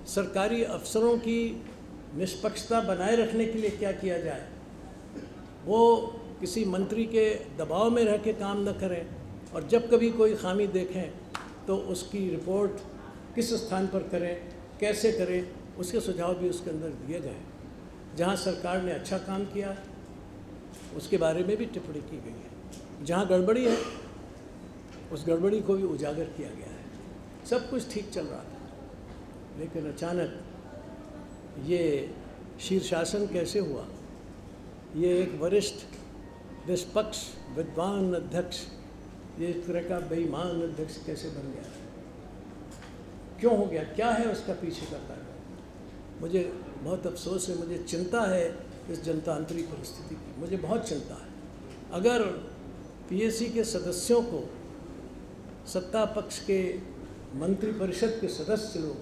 सरकारी अफसरों की निष्पक्षता बनाए रखने के लिए क्या किया जाए, वो किसी मंत्री के दबाव में रह के काम न करें और जब कभी कोई खामी देखें तो उसकी रिपोर्ट किस स्थान पर करें, कैसे करें, उसके सुझाव भी उसके अंदर दिए गए। जहाँ सरकार ने अच्छा काम किया उसके बारे में भी टिप्पणी की गई है, जहाँ गड़बड़ी है उस गड़बड़ी को भी उजागर किया गया है। सब कुछ ठीक चल रहा था, लेकिन अचानक ये शीर्षासन कैसे हुआ, ये एक वरिष्ठ निष्पक्ष विद्वान अध्यक्ष ये इस तरह का बेईमान अध्यक्ष कैसे बन गया, क्यों हो गया, क्या है उसका पीछे का कारण। मुझे बहुत अफसोस है, मुझे चिंता है इस जनतांत्रिक परिस्थिति की, मुझे बहुत चिंता है। अगर पीएसी के सदस्यों को सत्ता पक्ष के मंत्रिपरिषद के सदस्य लोग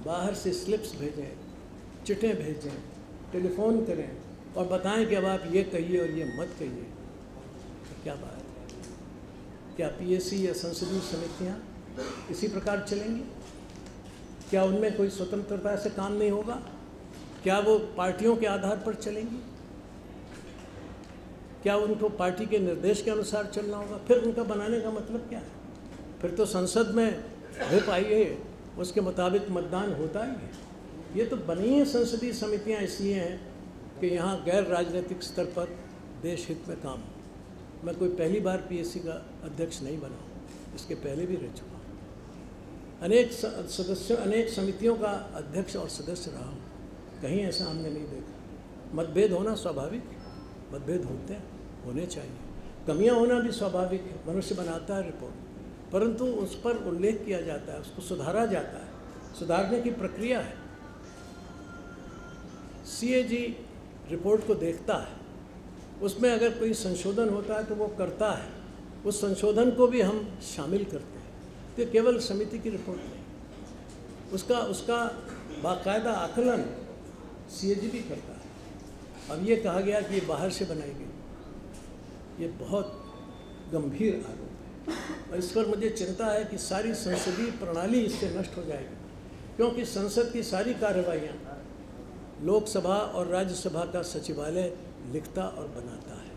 बाहर से स्लिप्स भेजें, चिट्ठें भेजें, टेलीफोन करें और बताएं कि अब आप ये कहिए और ये मत कहिए, तो क्या बात है। क्या पीएसी या संसदीय समितियां इसी प्रकार चलेंगी? क्या उनमें कोई स्वतंत्रता से काम नहीं होगा? क्या वो पार्टियों के आधार पर चलेंगी? क्या उनको पार्टी के निर्देश के अनुसार चलना होगा? फिर उनका बनाने का मतलब क्या है? फिर तो संसद में व्हिप आई है, उसके मुताबिक मतदान होता ही है। ये तो बनी है संसदीय समितियां इसलिए हैं कि यहाँ गैर राजनीतिक स्तर पर देश हित में काम हो। मैं कोई पहली बार पीएससी का अध्यक्ष नहीं बना हूँ, इसके पहले भी रह चुका हूँ। अनेक समितियों का अध्यक्ष और सदस्य रहा हूँ, कहीं ऐसा हमने नहीं देखा। मतभेद होना स्वाभाविक है, मतभेद होते हैं, होने चाहिए, कमियां होना भी स्वाभाविक है, मनुष्य बनाता है रिपोर्ट, परंतु उस पर उल्लेख किया जाता है, उसको सुधारा जाता है, सुधारने की प्रक्रिया है। सीएजी रिपोर्ट को देखता है, उसमें अगर कोई संशोधन होता है तो वो करता है, उस संशोधन को भी हम शामिल करते हैं। तो केवल समिति की रिपोर्ट नहीं, उसका बाकायदा आकलन सीएजी भी करता है। अब ये कहा गया कि ये बाहर से बनाई गई, ये बहुत गंभीर आरोप है और इस पर मुझे चिंता है कि सारी संसदीय प्रणाली इससे नष्ट हो जाएगी, क्योंकि संसद की सारी कार्रवाइयाँ लोकसभा और राज्यसभा का सचिवालय लिखता और बनाता है।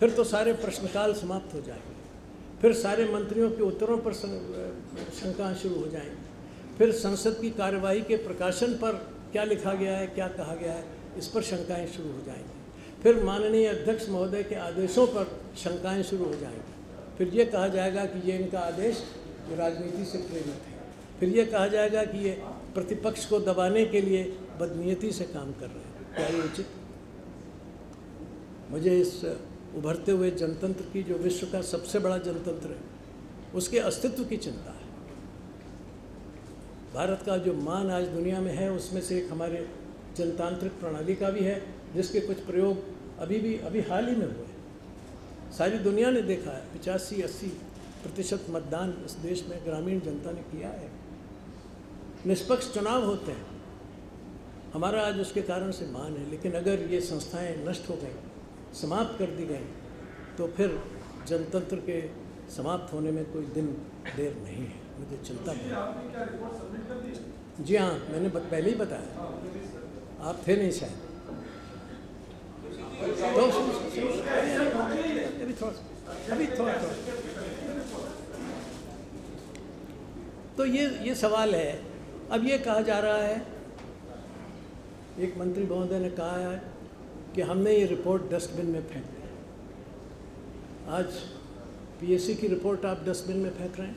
फिर तो सारे प्रश्नकाल समाप्त हो जाएंगे, फिर सारे मंत्रियों के उत्तरों पर शंकाएं शुरू हो जाएंगी, फिर संसद की कार्यवाही के प्रकाशन पर क्या लिखा गया है, क्या कहा गया है, इस पर शंकाएं शुरू हो जाएंगी, फिर माननीय अध्यक्ष महोदय के आदेशों पर शंकाएं शुरू हो जाएंगी, फिर ये कहा जाएगा कि ये इनका आदेश राजनीति से प्रेरित है, फिर ये कहा जाएगा कि ये प्रतिपक्ष को दबाने के लिए बदनीयती से काम कर रहे हैं। क्या ये उचित? मुझे इस उभरते हुए जनतंत्र की, जो विश्व का सबसे बड़ा जनतंत्र है, उसके अस्तित्व की चिंता है। भारत का जो मान आज दुनिया में है, उसमें से एक हमारे जनतांत्रिक प्रणाली का भी है, जिसके कुछ प्रयोग अभी हाल ही में हुए। सारी दुनिया ने देखा है, 85-80% मतदान इस देश में ग्रामीण जनता ने किया है। निष्पक्ष चुनाव होते हैं, हमारा आज उसके कारण से मान है। लेकिन अगर ये संस्थाएं नष्ट हो गई, समाप्त कर दी गई, तो फिर जनतंत्र के समाप्त होने में कोई दिन देर नहीं है। मुझे चिंता है। जी हाँ, मैंने पहले ही बताया, आप थे नहीं शायद। तो अभी थोड़ा तो ये सवाल है। अब ये कहा जा रहा है, एक मंत्री महोदय ने कहा है कि हमने ये रिपोर्ट डस्टबिन में फेंक दी। आज पीएससी की रिपोर्ट आप डस्टबिन में फेंक रहे हैं,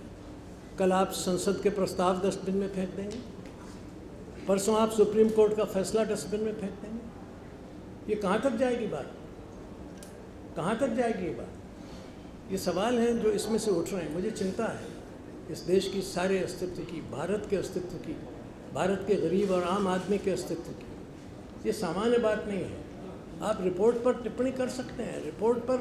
कल आप संसद के प्रस्ताव डस्टबिन में फेंक देंगे, परसों आप सुप्रीम कोर्ट का फैसला डस्टबिन में फेंक देंगे। ये कहाँ तक जाएगी बात? कहाँ तक जाएगी ये बात? ये सवाल हैं जो इसमें से उठ रहे हैं। मुझे चिंता है इस देश की सारे अस्तित्व की, भारत के अस्तित्व की, भारत के गरीब और आम आदमी के अस्तित्व की। ये सामान्य बात नहीं है। आप रिपोर्ट पर टिप्पणी कर सकते हैं, रिपोर्ट पर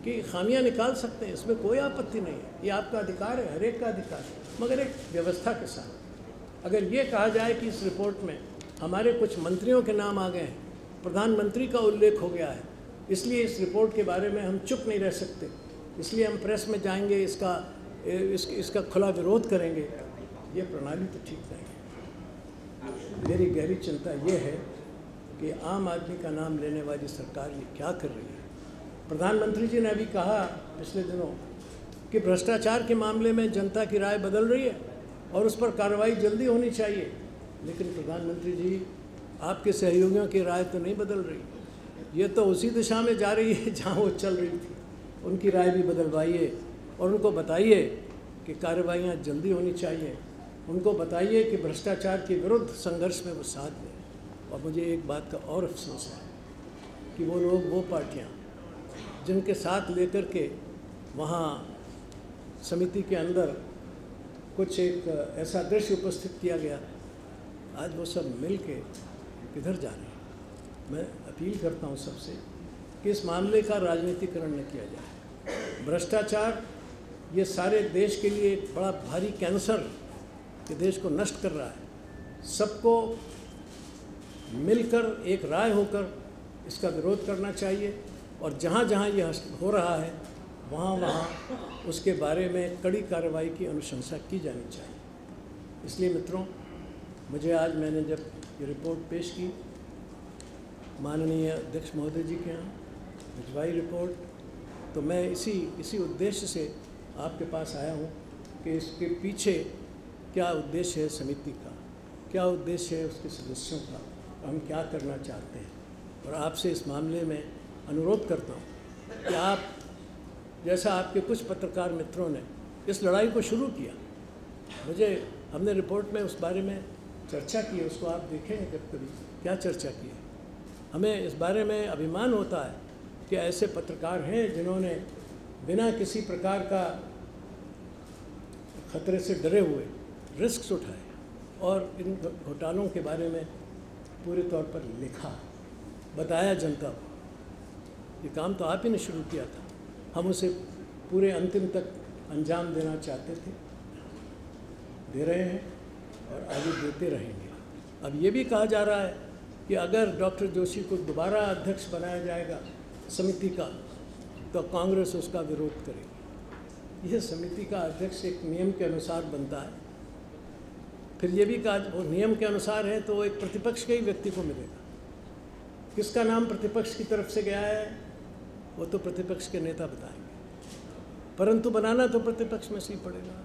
की खामियां निकाल सकते हैं, इसमें कोई आपत्ति नहीं है, ये आपका अधिकार है, हर एक का अधिकार है, मगर एक व्यवस्था के साथ। अगर ये कहा जाए कि इस रिपोर्ट में हमारे कुछ मंत्रियों के नाम आ गए हैं, प्रधानमंत्री का उल्लेख हो गया है, इसलिए इस रिपोर्ट के बारे में हम चुप नहीं रह सकते, इसलिए हम प्रेस में जाएंगे, इसका खुला विरोध करेंगे, ये प्रणाली तो ठीक नहीं है। मेरी गहरी चिंता ये है कि आम आदमी का नाम लेने वाली सरकार ये क्या कर रही है। प्रधानमंत्री जी ने अभी कहा पिछले दिनों कि भ्रष्टाचार के मामले में जनता की राय बदल रही है और उस पर कार्रवाई जल्दी होनी चाहिए, लेकिन प्रधानमंत्री जी आपके सहयोगियों की राय तो नहीं बदल रही। ये तो उसी दिशा में जा रही है जहाँ वो चल रही थी। उनकी राय भी बदलवाइए और उनको बताइए कि कार्रवाइयाँ जल्दी होनी चाहिए। उनको बताइए कि भ्रष्टाचार के विरुद्ध संघर्ष में वो साथ दें। और मुझे एक बात का और अफसोस है कि वो लोग, वो पार्टियाँ जिनके साथ लेकर के वहाँ समिति के अंदर कुछ एक ऐसा दृश्य उपस्थित किया गया, आज वो सब मिल के किधर जा रहे हैं। मैं अपील करता हूँ सबसे कि इस मामले का राजनीतिकरण न किया जाए। भ्रष्टाचार ये सारे देश के लिए एक बड़ा भारी कैंसर के देश को नष्ट कर रहा है। सबको मिलकर एक राय होकर इसका विरोध करना चाहिए और जहाँ जहाँ ये हो रहा है वहाँ उसके बारे में कड़ी कार्रवाई की अनुशंसा की जानी चाहिए। इसलिए मित्रों, मुझे आज मैंने जब ये रिपोर्ट पेश की माननीय अध्यक्ष महोदय जी के यहाँ भिजवाई रिपोर्ट, तो मैं इसी उद्देश्य से आपके पास आया हूँ कि इसके पीछे क्या उद्देश्य है समिति का, क्या उद्देश्य है उसके सदस्यों का, हम क्या करना चाहते हैं। और आपसे इस मामले में अनुरोध करता हूँ कि आप जैसा आपके कुछ पत्रकार मित्रों ने इस लड़ाई को शुरू किया, हमने रिपोर्ट में उस बारे में चर्चा की है, उसको आप देखेंगे जब कभी क्या चर्चा की है। हमें इस बारे में अभिमान होता है कि ऐसे पत्रकार हैं जिन्होंने बिना किसी प्रकार का खतरे से डरे हुए रिस्क उठाए और इन घोटालों के बारे में पूरे तौर पर लिखा, बताया जनता को। ये काम तो आप ही ने शुरू किया था, हम उसे पूरे अंतिम तक अंजाम देना चाहते थे, दे रहे हैं और आगे देते रहेंगे। अब ये भी कहा जा रहा है कि अगर डॉक्टर जोशी को दोबारा अध्यक्ष बनाया जाएगा समिति का, तो कांग्रेस उसका विरोध करेगी। यह समिति का अध्यक्ष एक नियम के अनुसार बनता है। फिर ये भी कहा वो नियम के अनुसार है तो एक प्रतिपक्ष के ही व्यक्ति को मिलेगा। किसका नाम प्रतिपक्ष की तरफ से गया है वो तो प्रतिपक्ष के नेता बताएंगे, परंतु बनाना तो प्रतिपक्ष में से ही पड़ेगा।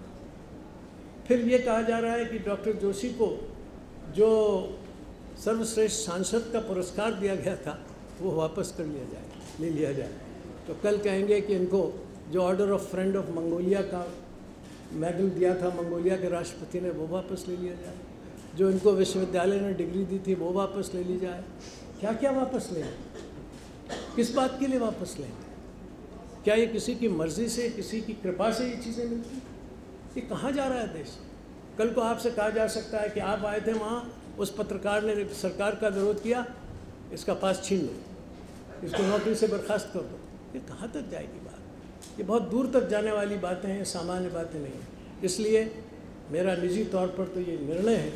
फिर ये कहा जा रहा है कि डॉक्टर जोशी को जो सर्वश्रेष्ठ सांसद का पुरस्कार दिया गया था वो वापस कर लिया जाए, ले लिया जाए। तो कल कहेंगे कि इनको जो order of friend of Mongolia का मेडल दिया था मंगोलिया के राष्ट्रपति ने, वो वापस ले लिया जाए। जो इनको विश्वविद्यालय ने डिग्री दी थी वो वापस ले ली जाए। क्या क्या वापस लेंगे, किस बात के लिए वापस लेंगे? क्या ये किसी की मर्ज़ी से, किसी की कृपा से ये चीज़ें मिलती? ये कहाँ जा रहा है देश? कल को आपसे कहा जा सकता है कि आप आए थे वहाँ, उस पत्रकार ने सरकार का विरोध किया, इसका पास छीन लो, इसको नौकरी से बर्खास्त कर दो। ये कहाँ तक जाएगी बात? ये बहुत दूर तक जाने वाली बातें हैं, सामान्य बातें नहीं हैं। इसलिए मेरा निजी तौर पर तो ये निर्णय है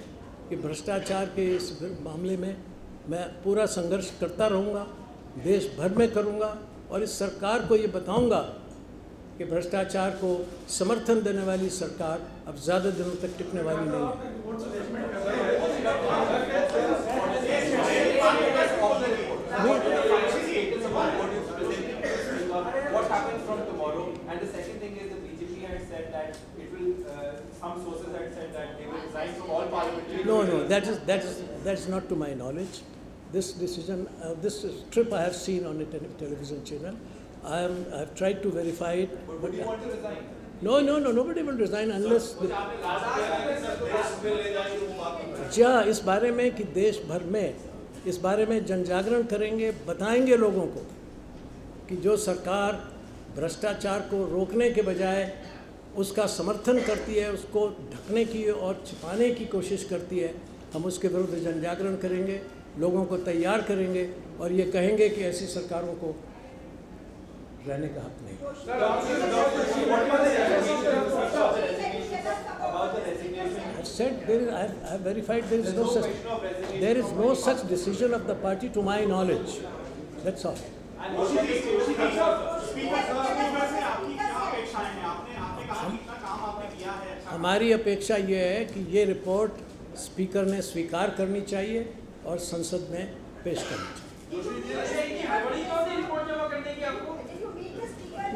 कि भ्रष्टाचार के इस मामले में मैं पूरा संघर्ष करता रहूँगा, देश भर में करूँगा और इस सरकार को ये बताऊँगा कि भ्रष्टाचार को समर्थन देने वाली सरकार अब ज़्यादा दिनों तक टिकने वाली नहीं है। No, that's not to my knowledge. This decision, this trip I have seen on a television channel. I have tried to verify it. But you want to resign? No, nobody will resign unless. जी, इस बारे में कि देश भर में इस बारे में जनजागरण करेंगे, बताएंगे लोगों को कि जो सरकार भ्रष्टाचार को रोकने के बजाय उसका समर्थन करती है, उसको ढकने की और छिपाने की कोशिश करती है, हम उसके विरुद्ध जनजागरण करेंगे, लोगों को तैयार करेंगे और ये कहेंगे कि ऐसी सरकारों को रहने का हक नहीं। I said I have verified there is no such decision of the party to my knowledge. That's all. हमारी अपेक्षा ये है कि ये रिपोर्ट स्पीकर ने स्वीकार करनी चाहिए और संसद में पेश करनी चाहिए।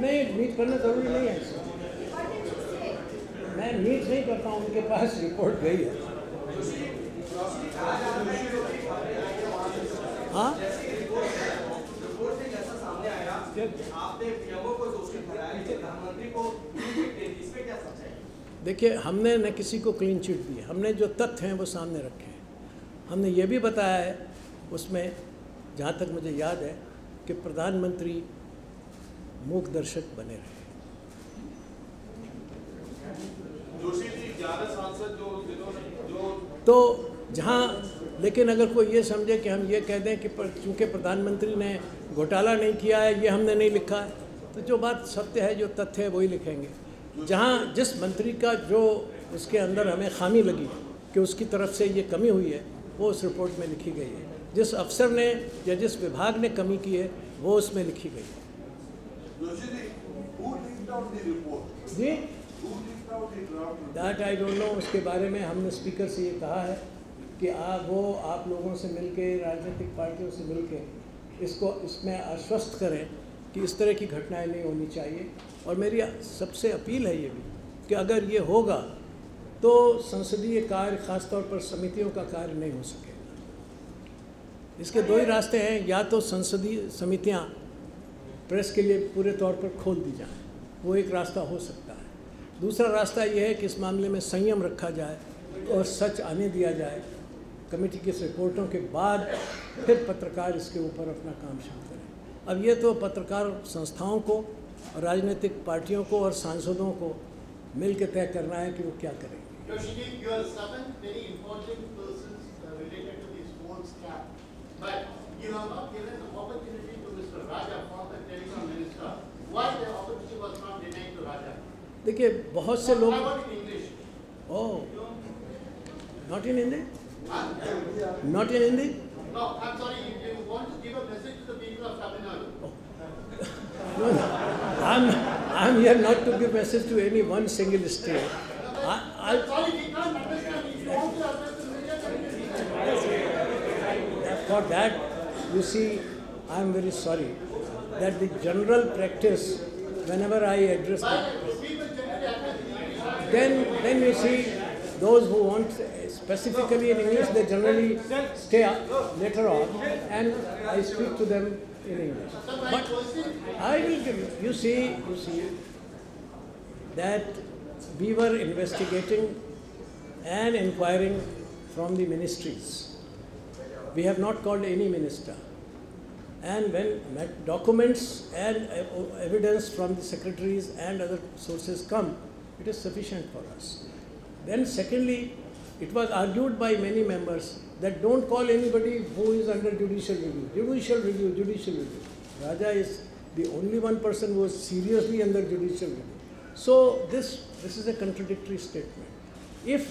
नहीं, मीट करना ज़रूरी नहीं है। मैं मीट नहीं करता हूँ, उनके पास रिपोर्ट गई है। हाँ, देखिए, हमने न किसी को क्लीन चिट दी है। हमने जो तथ्य हैं वो सामने रखे हैं। हमने ये भी बताया है उसमें, जहाँ तक मुझे याद है, कि प्रधानमंत्री मूक दर्शक बने रहे। जोशी जी 11 सांसद तो जहाँ, लेकिन अगर कोई ये समझे कि हम ये कह दें कि चूँकि प्रधानमंत्री ने घोटाला नहीं किया है, ये हमने नहीं लिखा है, तो जो बात सत्य है, जो तथ्य है, वही लिखेंगे। जहाँ जिस मंत्री का जो उसके अंदर हमें खामी लगी कि उसकी तरफ से ये कमी हुई है, वो उस रिपोर्ट में लिखी गई है। जिस अफसर ने या जिस विभाग ने कमी की है, वो उसमें लिखी गई है। जी, दैट आई डोंट नो। उसके बारे में हमने स्पीकर से ये कहा है कि आप लोगों से मिलके, राजनीतिक पार्टियों से मिलके इसमें आश्वस्त करें कि इस तरह की घटनाएं नहीं होनी चाहिए। और मेरी सबसे अपील है ये भी कि अगर ये होगा तो संसदीय कार्य, ख़ासतौर पर समितियों का कार्य नहीं हो सकेगा। इसके दो ही रास्ते हैं, या तो संसदीय समितियां प्रेस के लिए पूरे तौर पर खोल दी जाएं, वो एक रास्ता हो सकता है। दूसरा रास्ता ये है कि इस मामले में संयम रखा जाए और सच आने दिया जाए। कमेटी की रिपोर्टों के बाद फिर पत्रकार इसके ऊपर अपना काम शुरू करें। अब ये तो पत्रकार संस्थाओं को, राजनीतिक पार्टियों को और सांसदों को मिल के तय करना है कि वो क्या करेंगे। देखिए, बहुत से लोग not in Hindi, not in Hindi. No, I'm sorry, you want to give a message to the people of Tamil Nadu. No, I'm here not to give message to any one single state. I'm sorry, we can't understand. If you want to address the media, for that, you see, I'm very sorry that the general practice, whenever I address then you see those who want specifically in English, they generally stay later on and I speak to them in English. But I will give you see that we were investigating and inquiring from the ministries. We have not called any minister. And when documents and evidence from the secretaries and other sources come, it is sufficient for us. Then secondly, it was argued by many members that don't call anybody who is under judicial review. Judicial review. Raja is the only one person who is seriously under judicial review. So this is a contradictory statement. If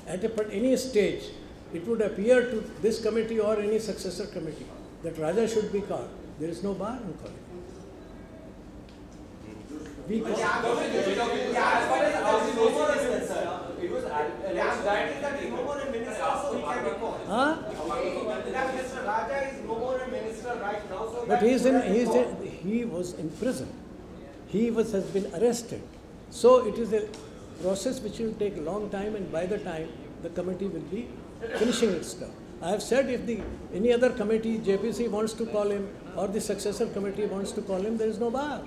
at any stage it would appear to this committee or any successor committee that Raja should be called, there is no bar in calling. We call But he was in prison. He has been arrested. So it is a process which will take a long time, and by the time the committee will be finishing its stuff. I have said if any other committee, JPC wants to call him or the successor committee wants to call him, there is no bar.